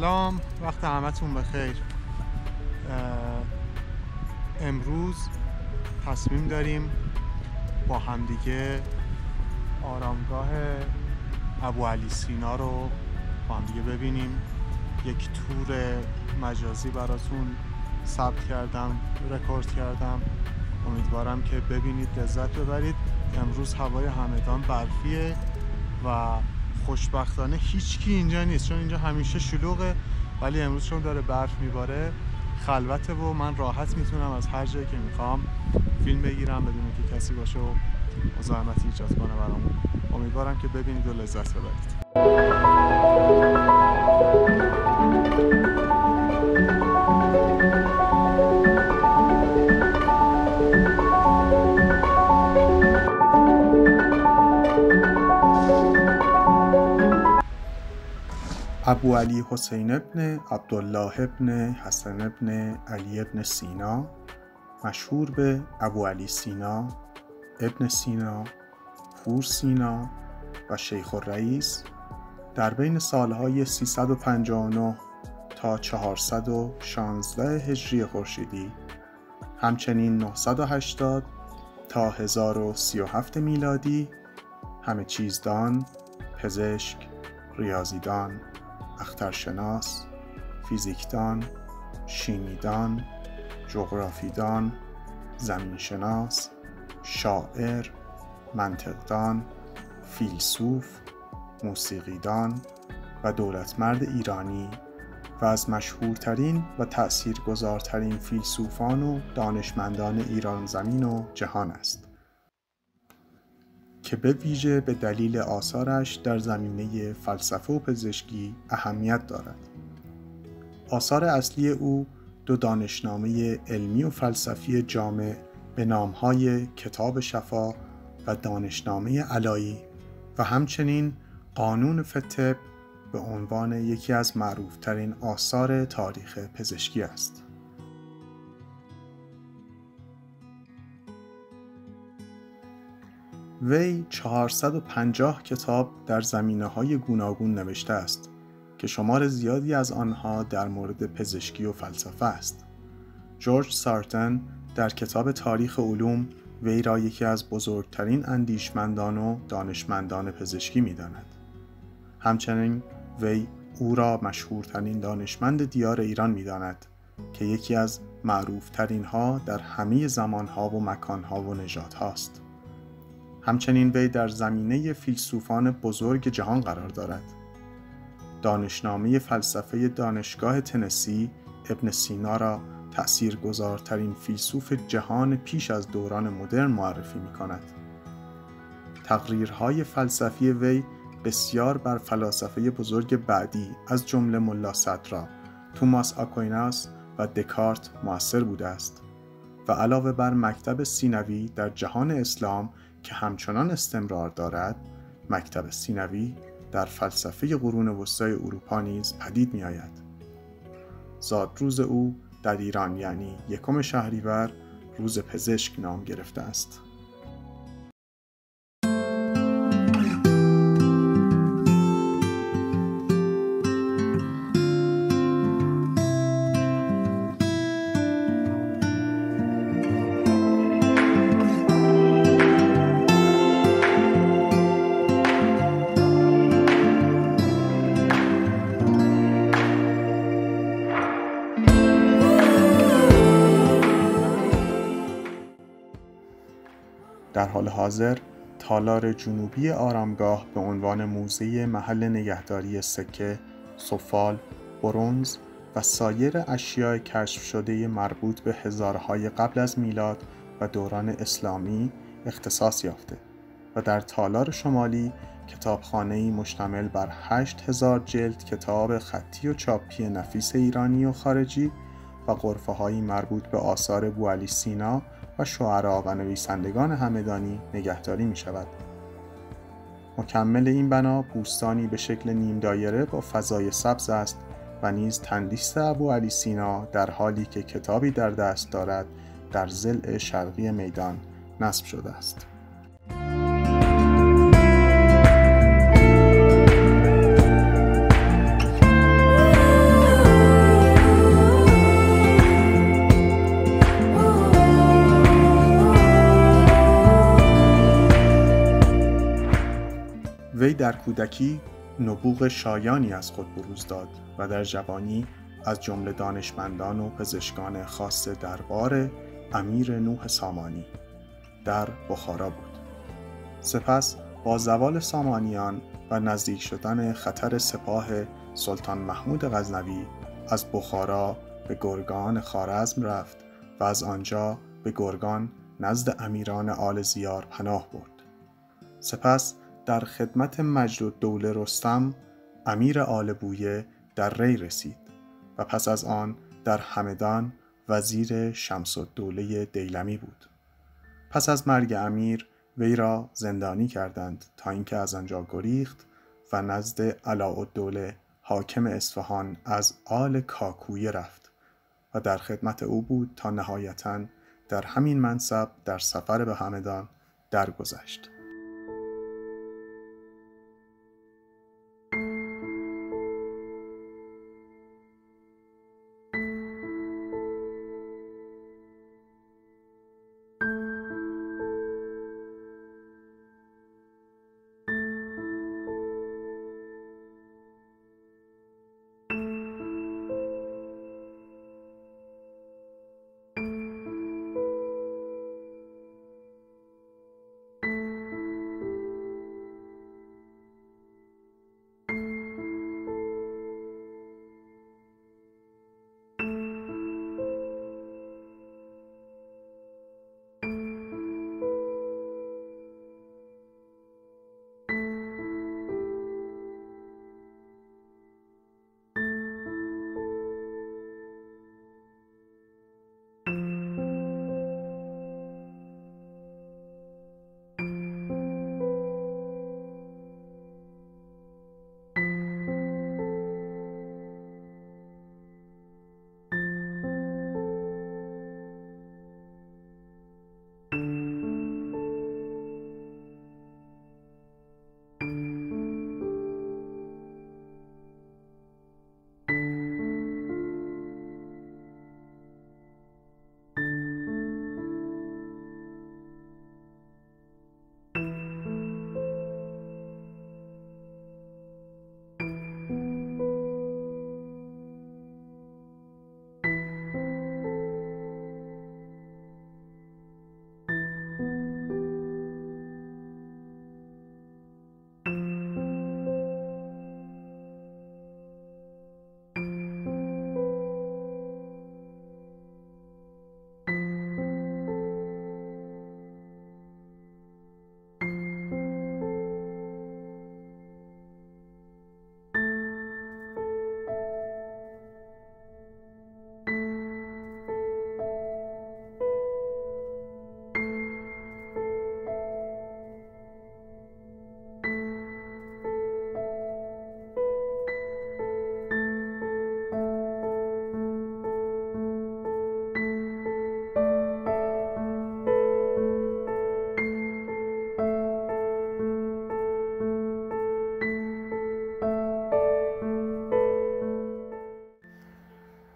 سلام، وقت همتون بخیر. امروز تصمیم داریم با همدیگه آرامگاه ابوعلی سینا رو با همدیگه ببینیم. یک تور مجازی براتون ثبت کردم، رکورد کردم. امیدوارم که ببینید، لذت ببرید. امروز هوای همدان برفیه و خوشبختانه هیچکی اینجا نیست، چون اینجا همیشه شلوغه، ولی امروز چون داره برف میباره خلوته و من راحت میتونم از هر جایی که میخوام فیلم بگیرم بدون که کسی باشه و مزاحمتی ایجاد کنه برامون. امیدوارم که ببینید و لذت ببرید. ابوعلی حسین ابن عبدالله ابن حسن ابن علی ابن سینا، مشهور به ابوعلی سینا، ابن سینا، پور سینا و شیخ الرئیس، در بین سالهای 359 تا 416 هجری خورشیدی، همچنین 980 تا 1037 میلادی، همه چیزدان، پزشک، ریاضیدان، اخترشناس، فیزیکدان، شیمیدان، جغرافیدان، زمینشناس، شاعر، منطقدان، فیلسوف، موسیقیدان و دولتمرد ایرانی و از مشهورترین و تأثیرگذارترین فیلسوفان و دانشمندان ایران زمین و جهان است که به ویژه به دلیل آثارش در زمینه فلسفه و پزشکی اهمیت دارد. آثار اصلی او دو دانشنامه علمی و فلسفی جامع به نامهای کتاب شفا و دانشنامه علایی و همچنین قانون فی الطب به عنوان یکی از معروفترین آثار تاریخ پزشکی است. وی 450 کتاب در زمینه‌های گوناگون نوشته است که شمار زیادی از آنها در مورد پزشکی و فلسفه است. جورج سارتن در کتاب تاریخ علوم وی را یکی از بزرگترین اندیشمندان و دانشمندان پزشکی می‌داند. همچنین وی او را مشهورترین دانشمند دیار ایران می‌داند که یکی از معروفترین ها در همه زمانها و مکانها و نژادهاست. همچنین وی در زمینه فیلسوفان بزرگ جهان قرار دارد. دانشنامه فلسفه دانشگاه تنسی ابن سینا را تأثیرگذارترین فیلسوف جهان پیش از دوران مدرن معرفی می کند. تقریرهای فلسفی وی بسیار بر فلاسفه بزرگ بعدی از جمله ملا صدرا، توماس آکویناس و دکارت مؤثر بوده است و علاوه بر مکتب سینوی در جهان اسلام که همچنان استمرار دارد، مکتب سینوی در فلسفه قرون وسطای اروپا نیز پدید می آید. زادروز او در ایران یعنی 1 شهریور روز پزشک نام گرفته است. در حال حاضر تالار جنوبی آرامگاه به عنوان موزه محل نگهداری سکه، سفال، برنز و سایر اشیاء کشف شده مربوط به هزارهای قبل از میلاد و دوران اسلامی اختصاص یافته و در تالار شمالی کتابخانه‌ای مشتمل بر 8000 جلد کتاب خطی و چاپی نفیس ایرانی و خارجی و غرفه‌هایی مربوط به آثار ابوعلی سینا و شعرا و نویسندگان همدانی نگهداری می شود. مکمل این بنا بوستانی به شکل نیم دایره با فضای سبز است و نیز تندیس ابوعلی سینا در حالی که کتابی در دست دارد در ضلع شرقی میدان نصب شده است. وی در کودکی نبوغ شایانی از خود بروز داد و در جوانی از جمله دانشمندان و پزشکان خاص دربار امیر نوح سامانی در بخارا بود. سپس با زوال سامانیان و نزدیک شدن خطر سپاه سلطان محمود غزنوی از بخارا به گرگان خوارزم رفت و از آنجا به گرگان نزد امیران آل زیار پناه برد. سپس در خدمت مجدالدوله رستم امیر آل بویه در ری رسید و پس از آن در همدان وزیر شمس‌الدوله دیلمی بود. پس از مرگ امیر وی را زندانی کردند تا اینکه از آنجا گریخت و نزد علاءالدوله حاکم اصفهان از آل کاکویه رفت و در خدمت او بود تا نهایتاً در همین منصب در سفر به همدان درگذشت.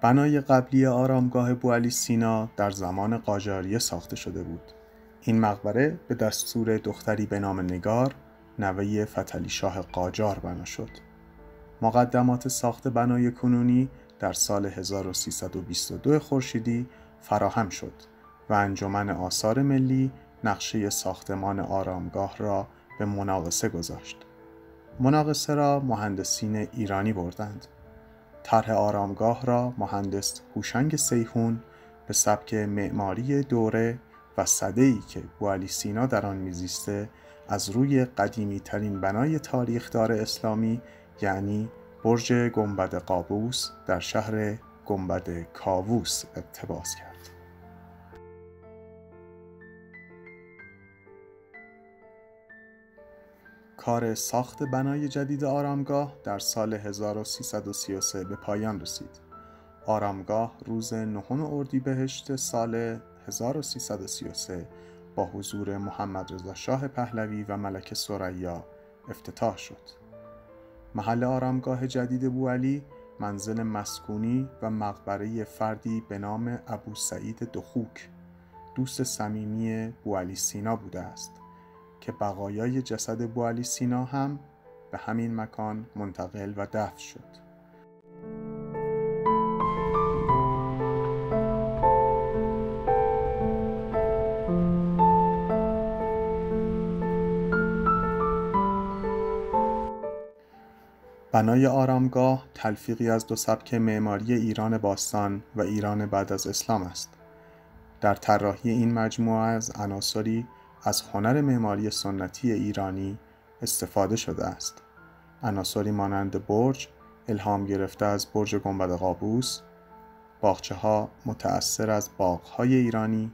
بنای قبلی آرامگاه بوعلی سینا در زمان قاجاریه ساخته شده بود. این مقبره به دستور دختری به نام نگار، نوه فتحعلی شاه قاجار بنا شد. مقدمات ساخت بنای کنونی در سال 1322 خورشیدی فراهم شد و انجمن آثار ملی نقشه ساختمان آرامگاه را به مناقصه گذاشت. مناقصه را مهندسین ایرانی بردند. طرح آرامگاه را مهندس هوشنگ سیحون به سبک معماری دوره و سده‌ای که بوعلی سینا در آن میزیسته از روی قدیمی ترین بنای تاریخدار اسلامی یعنی برج گنبد قابوس در شهر گنبد کاووس اقتباس کرد. کار ساخت بنای جدید آرامگاه در سال 1333 به پایان رسید. آرامگاه روز 9 اردیبهشت سال 1333 با حضور محمد رضا شاه پهلوی و ملکه ثریا افتتاح شد. محل آرامگاه جدید بوعلی منزل مسکونی و مقبره فردی به نام ابو سعید دخوک، دوست صمیمی بوعلی سینا بوده است که بقایای جسد بوعلی سینا هم به همین مکان منتقل و دفن شد. بنای آرامگاه تلفیقی از دو سبک معماری ایران باستان و ایران بعد از اسلام است. در طراحی این مجموعه از عناصری از هنر معماری سنتی ایرانی استفاده شده است. عناصری مانند برج الهام گرفته از برج گنبد قابوس، باغچه‌ها متأثر از باغ‌های ایرانی،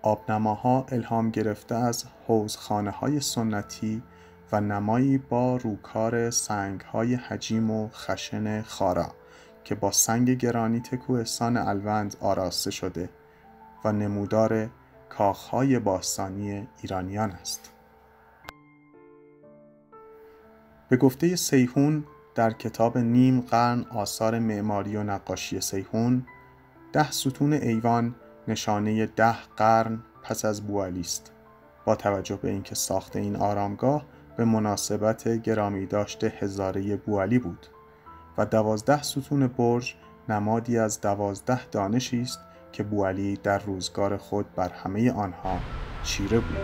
آبنماها الهام گرفته از حوضخانه‌های سنتی و نمایی با روکار سنگ‌های حجیم و خشن خارا که با سنگ گرانیت کوهستان الوند آراسته شده و نمودار کاخ‌های باستانی ایرانیان است. به گفته سیحون در کتاب نیم قرن آثار معماری و نقاشی سیحون، 10 ستون ایوان نشانه 10 قرن پس از بوعلی است. با توجه به اینکه ساخت این آرامگاه به مناسبت گرامی داشته هزاره بوعلی بود و 12 ستون برج نمادی از 12 دانشی است که بوعلی در روزگار خود بر همه آنها چیره بود.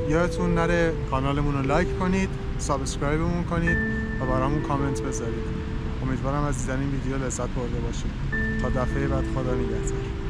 یادتون نره کانالمون رو لایک کنید، سابسکرایبمون کنید و برامون کامنت بذارید. امیدوارم از دیدن این ویدیو لذت برده باشید. تا دفعه بعد، خدا نگهدار.